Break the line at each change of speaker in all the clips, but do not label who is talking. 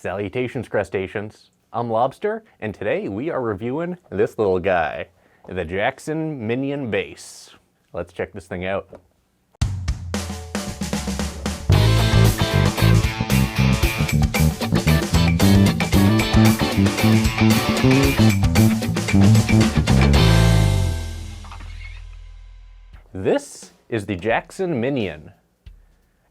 Salutations, crustaceans. I'm Lobster, and today we are reviewing this little guy, the Jackson Minion bass. Let's check this thing out. This is the Jackson Minion.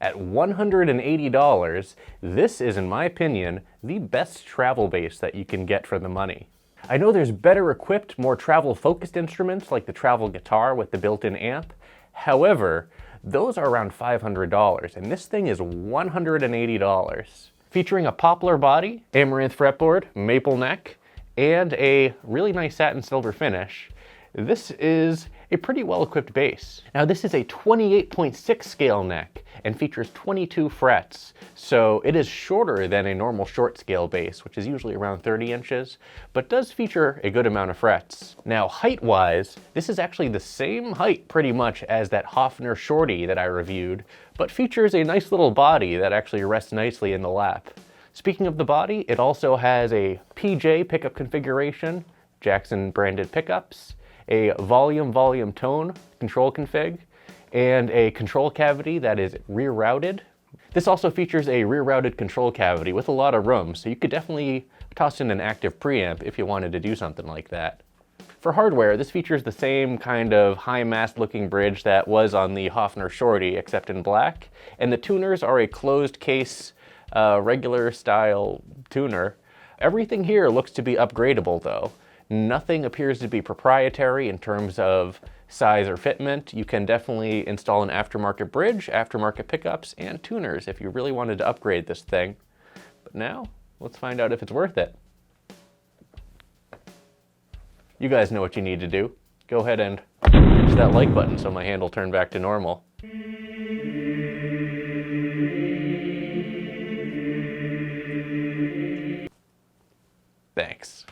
At $180, this is, in my opinion, the best travel bass that you can get for the money. I know there's better equipped, more travel-focused instruments like the travel guitar with the built-in amp. However, those are around $500, and this thing is $180. Featuring a poplar body, amaranth fretboard, maple neck, and a really nice satin silver finish, this is a pretty well-equipped bass. Now this is a 28.6 scale neck and features 22 frets, so it is shorter than a normal short scale bass, which is usually around 30 inches, but does feature a good amount of frets. Now height-wise, this is actually the same height pretty much as that Hofner Shorty that I reviewed, but features a nice little body that actually rests nicely in the lap. Speaking of the body, it also has a PJ pickup configuration, Jackson branded pickups, a volume tone control config, and a control cavity that is rear routed. This also features a rear routed control cavity with a lot of room, so you could definitely toss in an active preamp if you wanted to do something like that. For hardware, this features the same kind of high mast looking bridge that was on the Hofner Shorty, except in black, and the tuners are a closed case regular style tuner. Everything here looks to be upgradable though. Nothing appears to be proprietary in terms of size or fitment. You can definitely install an aftermarket bridge, aftermarket pickups, and tuners if you really wanted to upgrade this thing. But now, let's find out if it's worth it. You guys know what you need to do. Go ahead and push that like button so my hand will turn back to normal. Thanks.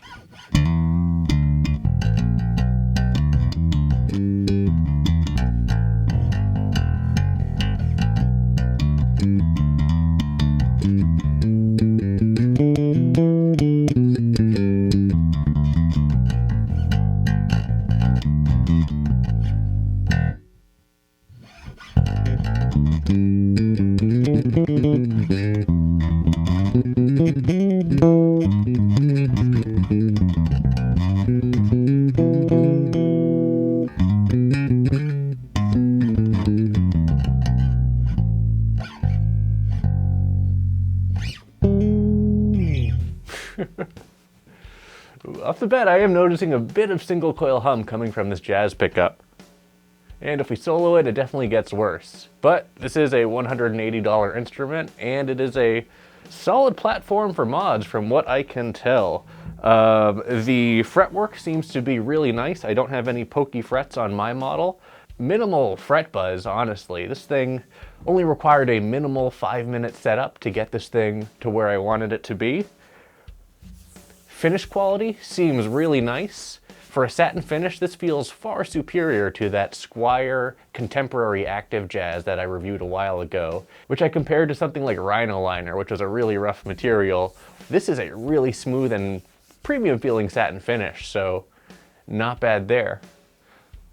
Off the bat, I am noticing a bit of single coil hum coming from this jazz pickup. And if we solo it, it definitely gets worse. But this is a $180 instrument, and it is a solid platform for mods from what I can tell. The fretwork seems to be really nice. I don't have any pokey frets on my model. Minimal fret buzz, honestly. This thing only required a minimal 5-minute setup to get this thing to where I wanted it to be. Finish quality seems really nice. For a satin finish, this feels far superior to that Squier contemporary active jazz that I reviewed a while ago, which I compared to something like Rhino Liner, which was a really rough material. This is a really smooth and premium feeling satin finish, so not bad there.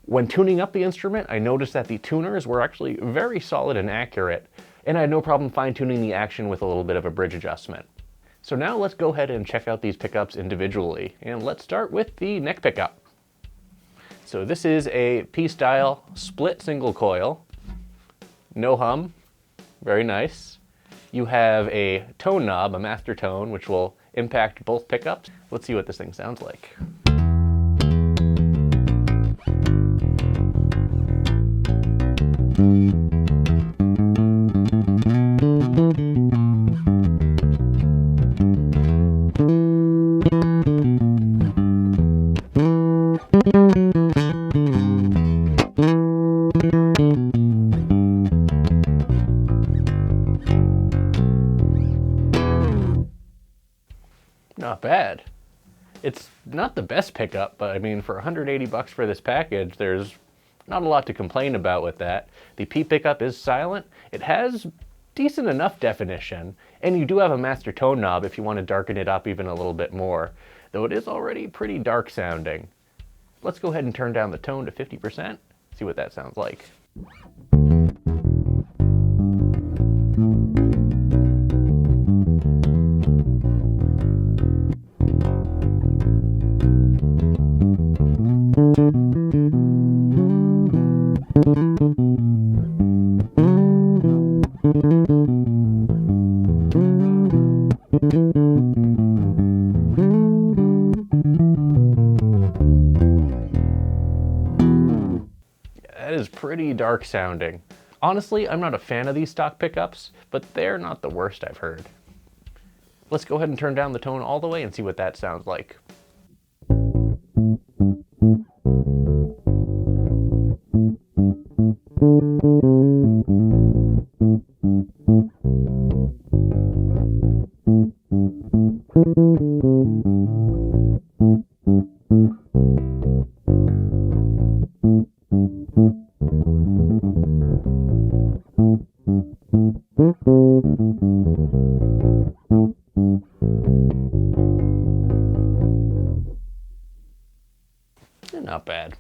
When tuning up the instrument, I noticed that the tuners were actually very solid and accurate, and I had no problem fine-tuning the action with a little bit of a bridge adjustment. So now let's go ahead and check out these pickups individually, and let's start with the neck pickup. So this is a P-style split single coil, no hum, very nice. You have a tone knob, a master tone, which will impact both pickups. Let's see what this thing sounds like. Not bad. It's not the best pickup, but I mean, for 180 bucks for this package, there's not a lot to complain about with that. The P pickup is silent. It has decent enough definition, and you do have a master tone knob if you want to darken it up even a little bit more, though it is already pretty dark sounding. Let's go ahead and turn down the tone to 50%, see what that sounds like. That is pretty dark sounding. Honestly, I'm not a fan of these stock pickups, but they're not the worst I've heard. Let's go ahead and turn down the tone all the way and see what that sounds like. Not bad.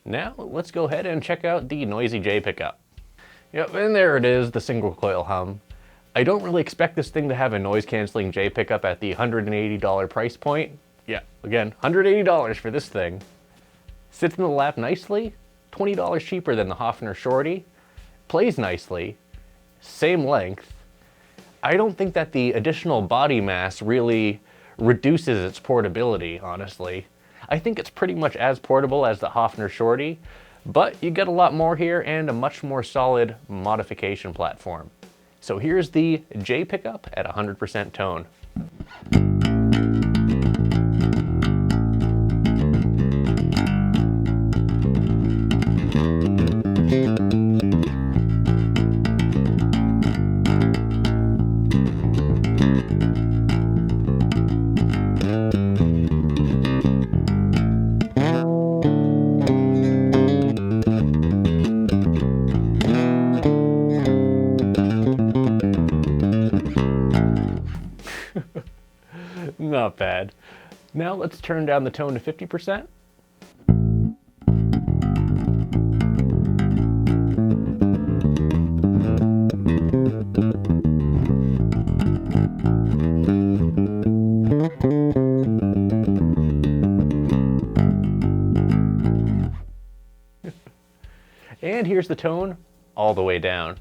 Now let's go ahead and check out the Noisy J pickup. Yep, and there it is, the single coil hum. I don't really expect this thing to have a noise canceling J pickup at the $180 price point. Yeah, again, $180 for this thing. Sits in the lap nicely, $20 cheaper than the Hofner Shorty. Plays nicely, same length. I don't think that the additional body mass really reduces its portability, honestly. I think it's pretty much as portable as the Hofner Shorty, but you get a lot more here and a much more solid modification platform. So here's the J pickup at 100% tone. Not bad. Now let's turn down the tone to 50%. And here's the tone all the way down.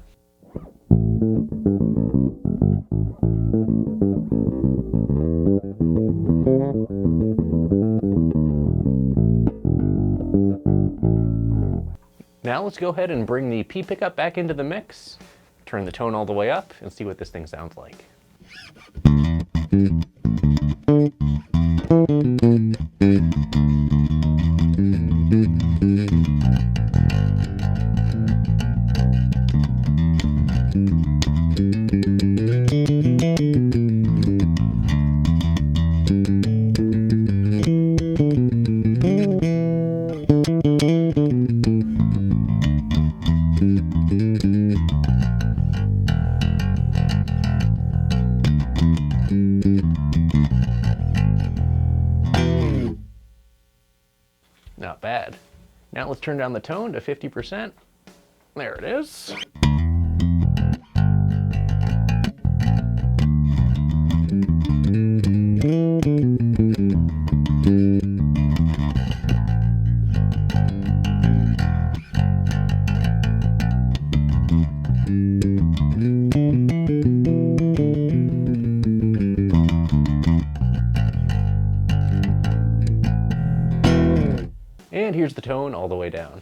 Now let's go ahead and bring the P pickup back into the mix, turn the tone all the way up, and see what this thing sounds like. Not bad. Now let's turn down the tone to 50%. There it is. And here's the tone all the way down.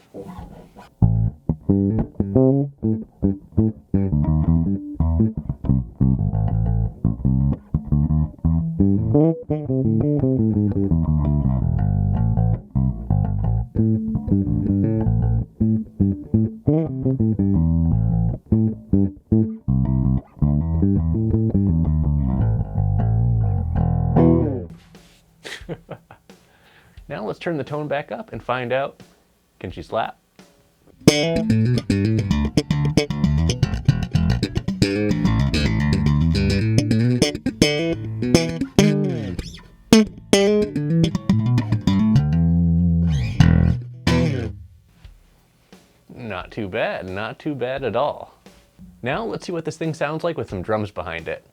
Now let's turn the tone back up and find out, can she slap? too bad, not too bad at all. Now let's see what this thing sounds like with some drums behind it.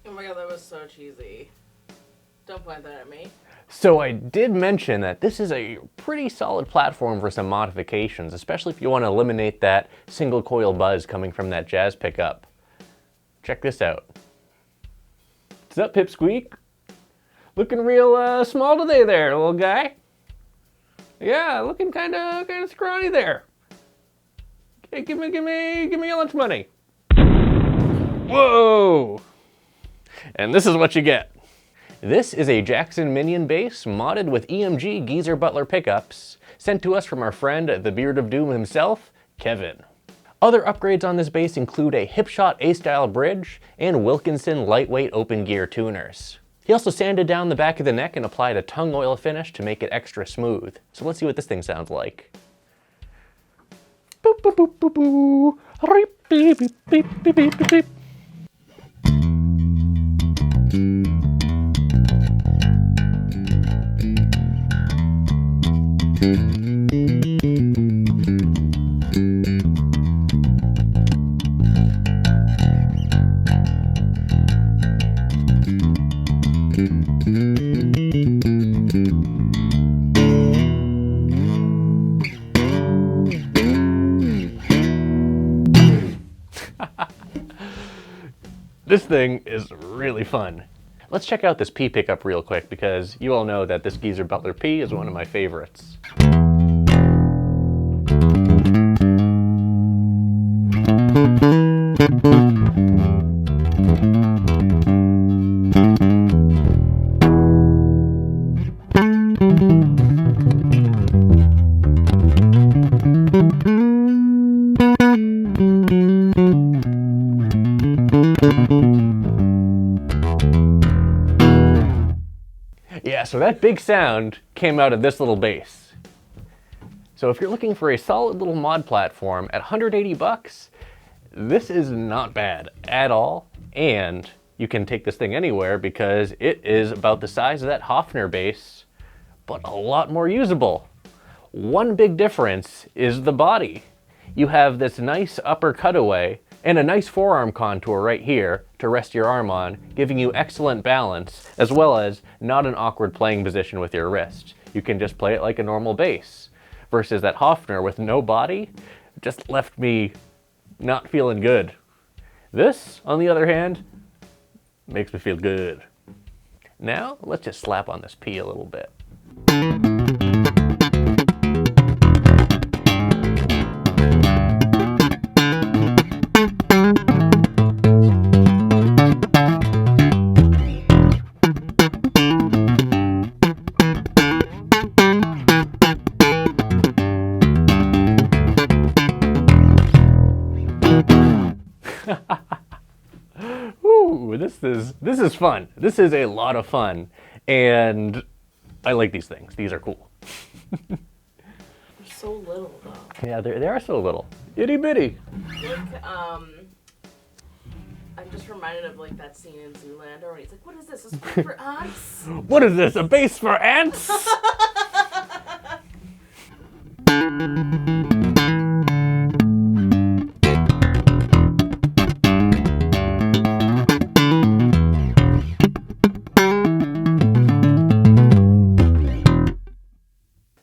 Oh my god, that was so cheesy. Don't point that at me.
So I did mention that this is a pretty solid platform for some modifications, especially if you want to eliminate that single coil buzz coming from that jazz pickup. Check this out. What's up, Pipsqueak? Looking real small today there, little guy. Yeah, looking kind of scrawny there. Okay, give me your lunch money. Whoa! And this is what you get. This is a Jackson Minion bass modded with EMG Geezer Butler pickups, sent to us from our friend, the Beard of Doom himself, Kevin. Other upgrades on this bass include a Hipshot A-style bridge and Wilkinson lightweight open gear tuners. He also sanded down the back of the neck and applied a tongue oil finish to make it extra smooth. So let's see what this thing sounds like. Boop, boop, boop, boop, boop. Beep, beep, beep, beep, beep, beep, beep. This thing is really fun. Let's check out this P pickup real quick because you all know that this Geezer Butler P is one of my favorites. Yeah, so that big sound came out of this little bass. So if you're looking for a solid little mod platform at 180 bucks, this is not bad at all. And you can take this thing anywhere because it is about the size of that Hofner bass, but a lot more usable. One big difference is the body. You have this nice upper cutaway and a nice forearm contour right here to rest your arm on, giving you excellent balance, as well as not an awkward playing position with your wrist. You can just play it like a normal bass, versus that Hofner with no body just left me not feeling good. This, on the other hand, makes me feel good. Now, let's just slap on this P a little bit. Ooh, this is fun. This is a lot of fun, and I like these things. These are cool.
They're so little though.
Yeah, they are so little. Itty bitty.
Like, I'm just reminded of like that scene in Zoolander when he's like, "What is this? A space for ants?"
What is this? A bass for ants?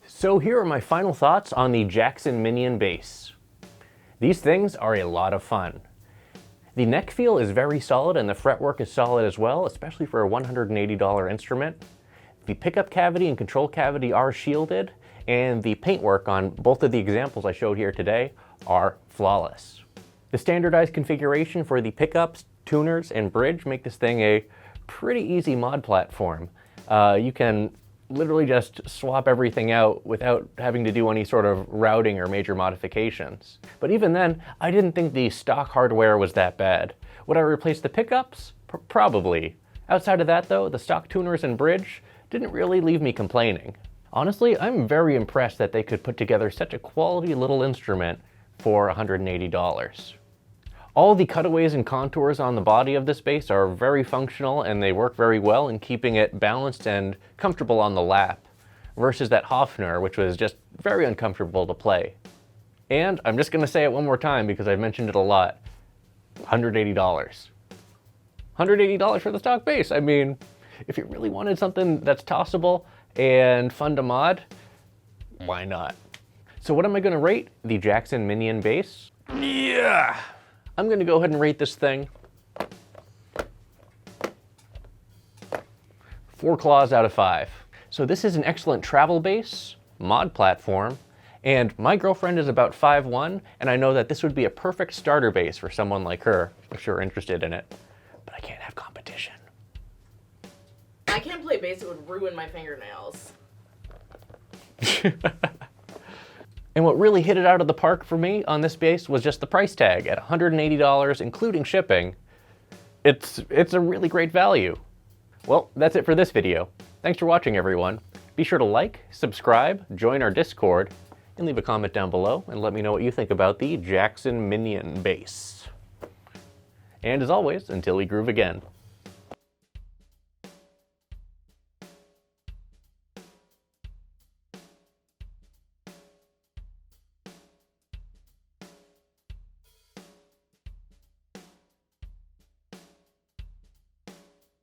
So here are my final thoughts on the Jackson Minion bass. These things are a lot of fun. The neck feel is very solid and the fretwork is solid as well, especially for a $180 instrument. The pickup cavity and control cavity are shielded, and the paintwork on both of the examples I showed here today are flawless. The standardized configuration for the pickups, tuners, and bridge make this thing a pretty easy mod platform. You can literally just swap everything out without having to do any sort of routing or major modifications. But even then, I didn't think the stock hardware was that bad. Would I replace the pickups? Probably. Outside of that though, the stock tuners and bridge didn't really leave me complaining. Honestly, I'm very impressed that they could put together such a quality little instrument for $180. All the cutaways and contours on the body of this bass are very functional, and they work very well in keeping it balanced and comfortable on the lap, versus that Hofner, which was just very uncomfortable to play. And I'm just gonna say it one more time because I've mentioned it a lot, $180. $180 for the stock bass. I mean, if you really wanted something that's tossable and fun to mod, why not? So what am I gonna rate the Jackson Minion bass? Yeah! I'm gonna go ahead and rate this thing 4 claws out of 5. So this is an excellent travel bass, mod platform, and my girlfriend is about 5'1", and I know that this would be a perfect starter bass for someone like her, if you're interested in it. But I can't have competition.
I can't play bass, it would ruin my fingernails.
And what really hit it out of the park for me on this bass was just the price tag at $180, including shipping. It's a really great value. Well, that's it for this video. Thanks for watching, everyone. Be sure to like, subscribe, join our Discord, and leave a comment down below and let me know what you think about the Jackson Minion bass. And as always, until we groove again,